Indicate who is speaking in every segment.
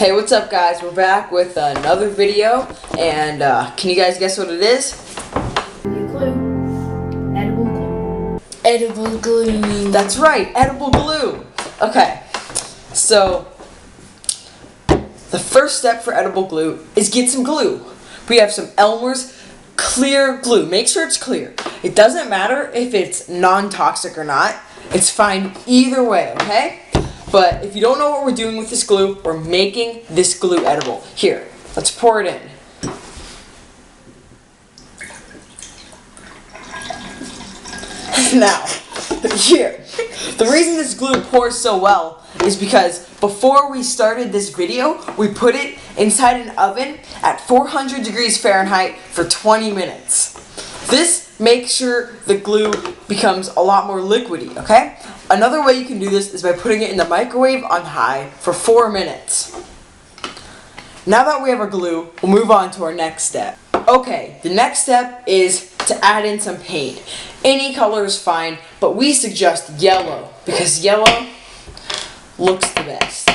Speaker 1: Hey, what's up guys? We're back with another video, and can you guys guess what it is?
Speaker 2: Glue. Edible glue.
Speaker 1: Edible glue. That's right, edible glue. Okay, so the first step for edible glue is get some glue. We have some Elmer's clear glue. Make sure it's clear. It doesn't matter if it's non-toxic or not. It's fine either way, okay? But if you don't know what we're doing with this glue, we're making this glue edible. Here, let's pour it in. Now, here, the reason this glue pours so well is because before we started this video, we put it inside an oven at 400 degrees Fahrenheit for 20 minutes. This makes sure the glue becomes a lot more liquidy, okay? Another way you can do this is by putting it in the microwave on high for 4 minutes. Now that we have our glue, we'll move on to our next step. Okay, the next step is to add in some paint. Any color is fine, but we suggest yellow because yellow looks the best.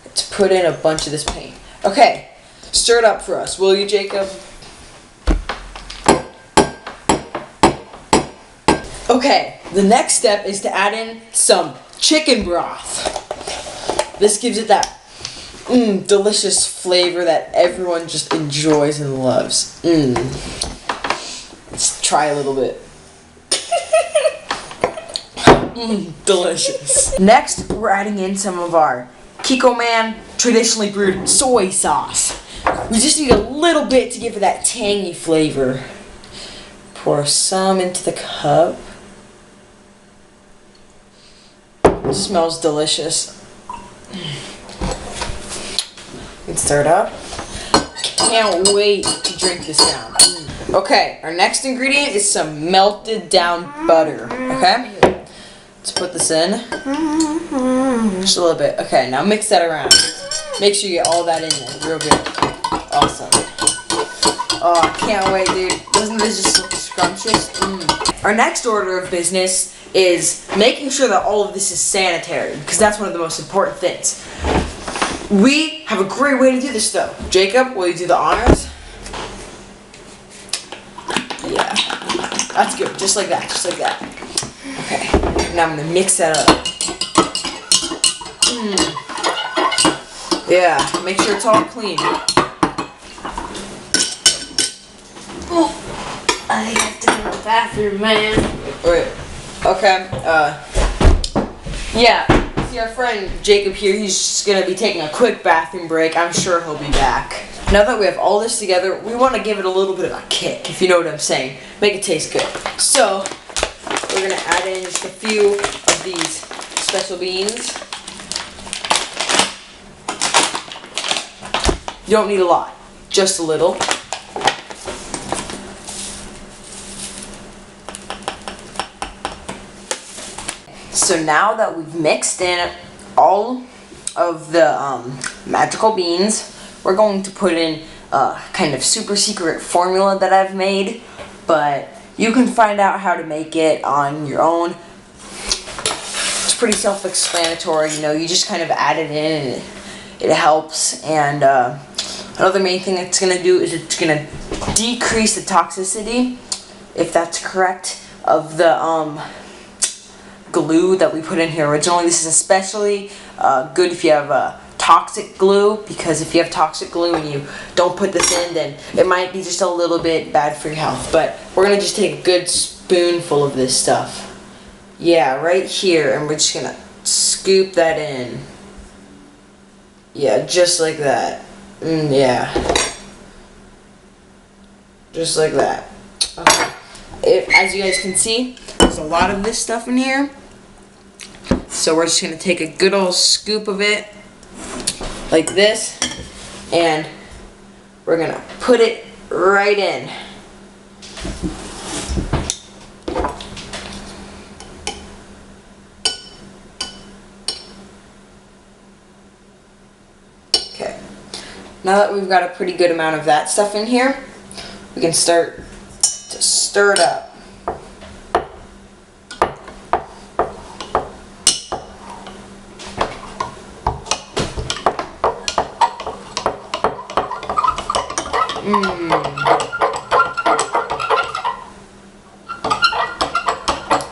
Speaker 1: Let's put in a bunch of this paint. Okay, stir it up for us, will you, Jacob? Okay, the next step is to add in some chicken broth. This gives it that delicious flavor that everyone just enjoys and loves. Let's try a little bit. Delicious. Next, we're adding in some of our Kikkoman traditionally brewed soy sauce. We just need a little bit to give it that tangy flavor. Pour some into the cup. It smells delicious. Let's stir it up. Can't wait to drink this down. Okay, our next ingredient is some melted down butter. Okay? Let's put this in. Just a little bit. Okay, now mix that around. Make sure you get all that in there. Real good. Awesome. Oh, I can't wait, dude. Doesn't this just look scrumptious? Our next order of business is making sure that all of this is sanitary, because that's one of the most important things. We have a great way to do this though. Jacob, will you do the honors? Yeah, that's good, just like that, just like that. Okay, now I'm gonna mix that up. Yeah, make sure it's all clean.
Speaker 2: Oh, I have to go to the bathroom, man.
Speaker 1: Wait. Okay, yeah, see our friend Jacob here, he's just gonna be taking a quick bathroom break. I'm sure he'll be back. Now that we have all this together, we want to give it a little bit of a kick, if you know what I'm saying. Make it taste good. So, we're gonna add in just a few of these special beans. You don't need a lot, just a little. So now that we've mixed in all of the magical beans, we're going to put in a kind of super secret formula that I've made, but you can find out how to make it on your own. It's pretty self-explanatory, you know, you just kind of add it in and it helps. And another main thing it's going to do is it's going to decrease the toxicity, if that's correct, of the glue that we put in here originally. This is especially good if you have toxic glue, because if you have toxic glue and you don't put this in, then it might be just a little bit bad for your health. But we're gonna just take a good spoonful of this stuff. Yeah, right here, and we're just gonna scoop that in. Yeah, just like that. Yeah. Just like that. Okay. As you guys can see, there's a lot of this stuff in here. So we're just going to take a good old scoop of it, like this, and we're going to put it right in. Okay. Now that we've got a pretty good amount of that stuff in here, we can start to stir it up.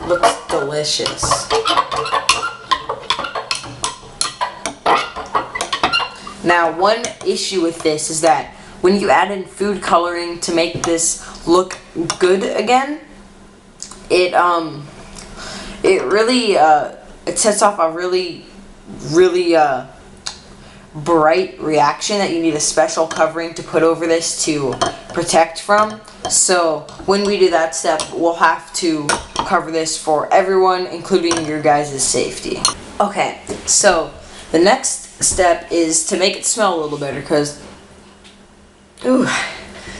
Speaker 1: Looks delicious. Now, one issue with this is that when you add in food coloring to make this look good again, it really it sets off a really bright reaction that you need a special covering to put over this to protect from. So when we do that step, we'll have to cover this for everyone, including your guys' safety. Okay, so the next step is to make it smell a little better, because it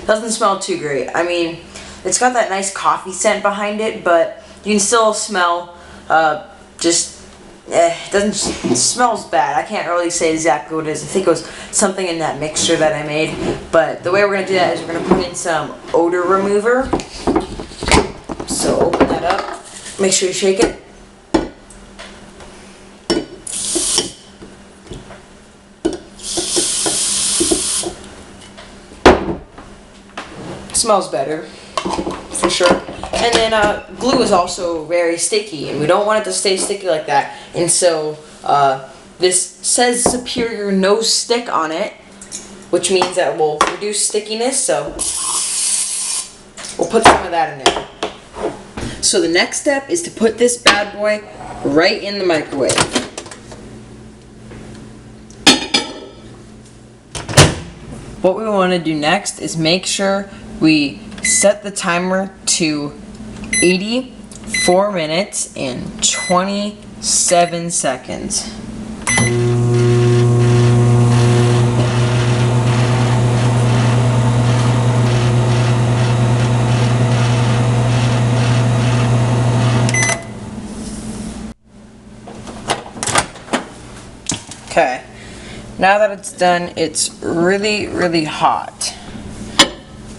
Speaker 1: doesn't smell too great. I mean, it's got that nice coffee scent behind it, but you can still smell it smells bad. I can't really say exactly what it is. I think it was something in that mixture that I made. But the way we're going to do that is we're going to put in some odor remover. So open that up. Make sure you shake it. Smells better, for sure. And then glue is also very sticky, and we don't want it to stay sticky like that. And so this says Superior No Stick on it, which means that we'll reduce stickiness. So we'll put some of that in there. So the next step is to put this bad boy right in the microwave. What we want to do next is make sure we set the timer to 84 minutes and 27 seconds. Okay, now that it's done, it's really hot.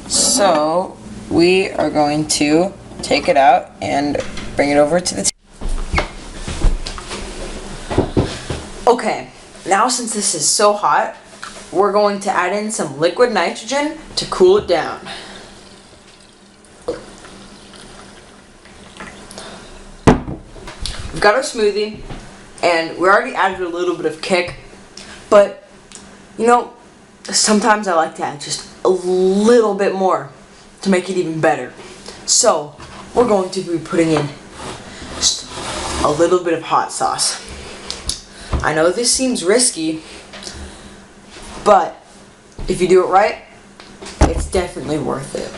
Speaker 1: So we are going to take it out and bring it over to the Okay, now since this is so hot, we're going to add in some liquid nitrogen to cool it down. We've got our smoothie, and we already added a little bit of kick, but you know, sometimes I like to add just a little bit more to make it even better. So we're going to be putting in just a little bit of hot sauce. I know this seems risky, but if you do it right, it's definitely worth it.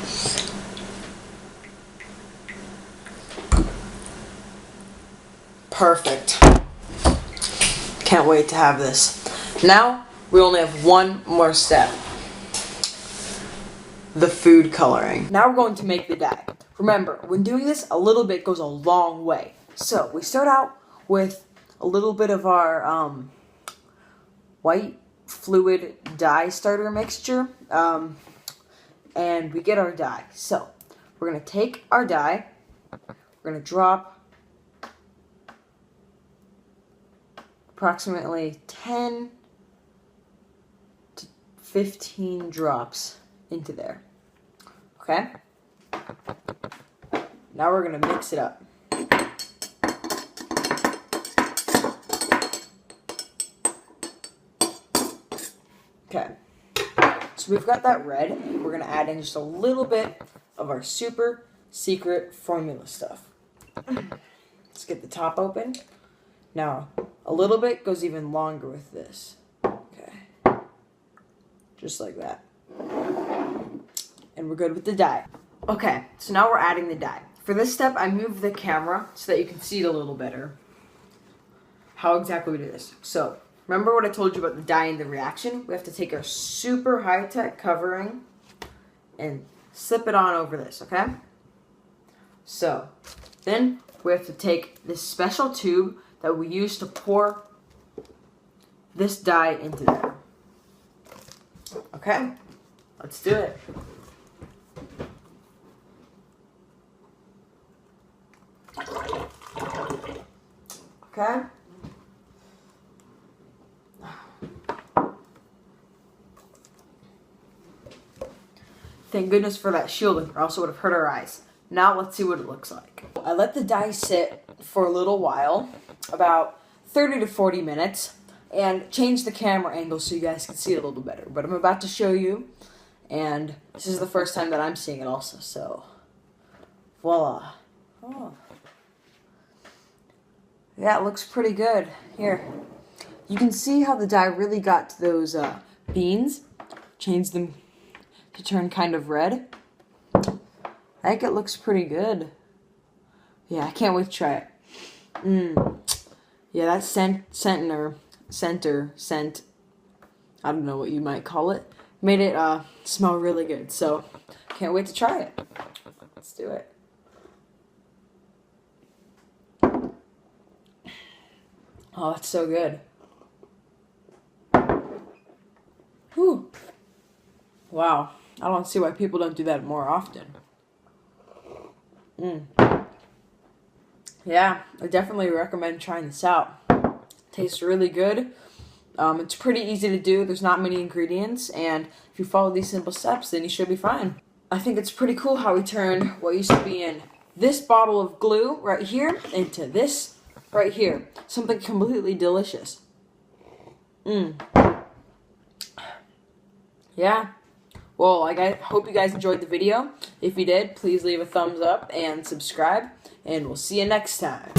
Speaker 1: Perfect. Can't wait to have this. Now we only have one more step. The food coloring. Now we're going to make the dye. Remember, when doing this, a little bit goes a long way. So we start out with a little bit of our white fluid dye starter mixture, and we get our dye. So we're going to take our dye, we're going to drop approximately 10 to 15 drops into there. Okay? Now we're going to mix it up. Okay. So we've got that red. We're going to add in just a little bit of our super secret formula stuff. Let's get the top open. Now, a little bit goes even longer with this. Okay. Just like that. And we're good with the dye. Okay, so now we're adding the dye. For this step, I moved the camera so that you can see it a little better. How exactly we do this. So, remember what I told you about the dye and the reaction? We have to take our super high-tech covering and slip it on over this, okay? So, then we have to take this special tube that we use to pour this dye into there. Okay, let's do it. Okay. Thank goodness for that shielding, or else it would have hurt our eyes. Now let's see what it looks like. I let the dye sit for a little while, about 30 to 40 minutes, and change the camera angle so you guys can see it a little better. But I'm about to show you, and this is the first time that I'm seeing it also, so voila. Oh. Yeah, it looks pretty good. Here, you can see how the dye really got to those beans, changed them to turn kind of red. I think it looks pretty good. Yeah, I can't wait to try it. Yeah, that scent, I don't know what you might call it, made it smell really good. So, can't wait to try it. Let's do it. Oh, that's so good. Whew. Wow. I don't see why people don't do that more often. Yeah, I definitely recommend trying this out. Tastes really good. It's pretty easy to do. There's not many ingredients, and if you follow these simple steps, then you should be fine. I think it's pretty cool how we turned what used to be in this bottle of glue right here into this right here. Something completely delicious. Yeah. Well, I hope you guys enjoyed the video. If you did, please leave a thumbs up and subscribe, and we'll see you next time.